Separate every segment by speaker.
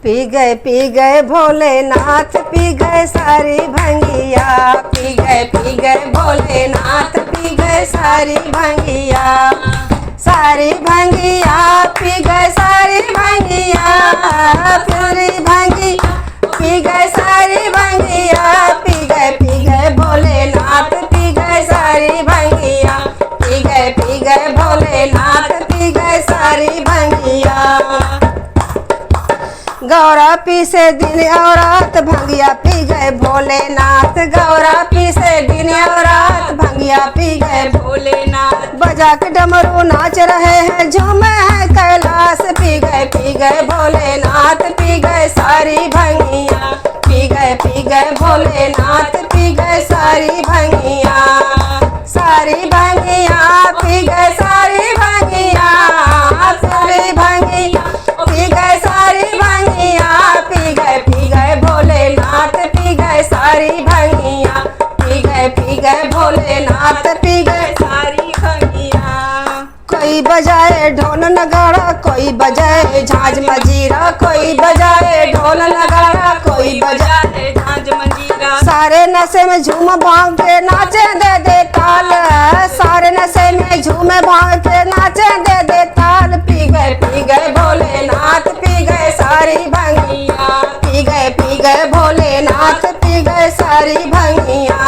Speaker 1: P गए Bholenath, P गए सारी भंगिया। पी गए भोलेनाथ, पी गए सारी भंगिया। सारी भंगिया पी गए, सारी भंगिया पूरी भंगी पी गए, सारी भंगिया। पी गए भोलेनाथ, पी गए सारी भंगिया। पी गए भोलेनाथ, पी गए सारी भंगिया। गौरा पी से दिन और रात भंगिया, पी गए भोलेनाथ। गौरा पी से दिन और रात भंगिया, पी गए भोलेनाथ। बजा के डमरू नाच रहे हैं, झूमे हैं कैलाश। पी गए भोलेनाथ, पी गए सारी भंगिया। पी गए भोलेनाथ, पी गए सारी भंगिया। सारी भंगिया पी गए, सारी भंगिया सारी भंगिया पी गए, सारी भंगिया। पी गए भोलेनाथ, पी गए सारी भंगिया। पी गए भोलेनाथ, पी गए सारी भंगिया। कोई बजाए ढोल नगाड़ा, कोई बजाए झांझ मजीरा। कोई बजाए ढोल नगाड़ा, कोई बजाए झांझ मजीरा। सारे नशे में झूम भांग के नाचे दे ताल। सारे नशे में झूमे भांग के नाचे दे ताल। पी गए भोलेनाथ, पी गए सारी भंगिया। पी गए भोलेनाथ, पी गए सारी भंगिया।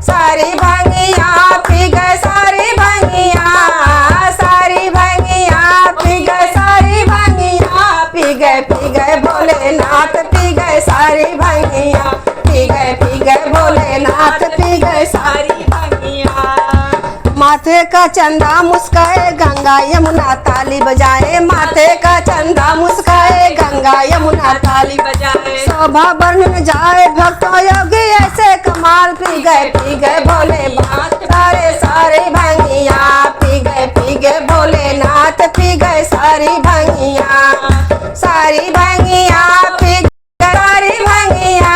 Speaker 1: सारी भंगिया पी गए, सारी भंगिया सारी भंगिया पी गए, सारी भंगिया। पी गए भोलेनाथ, पी गए सारी भंगिया। पी गए भोलेनाथ, पी गए सारी भंगिया। माथे का चंदा मुस्काए, गंगा यमुना ताली बजाए। माथे का चंदा मुस्काए, गंगा यमुना ताली बजाए। शोभा बन जाए भक्तों योगी ऐसे कमाल। पी गए भोलेनाथ, सारे भंगिया। पी गए भोलेनाथ, पी गए सारी भंगिया। सारी भंगिया पी गए, सारी भंगिया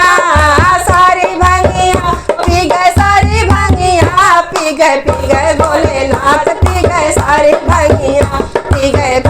Speaker 1: सारी भंगिया पी गए, सारी भंगिया। पी गए भोलेनाथ, पी गए सारी भंगिया। पी गए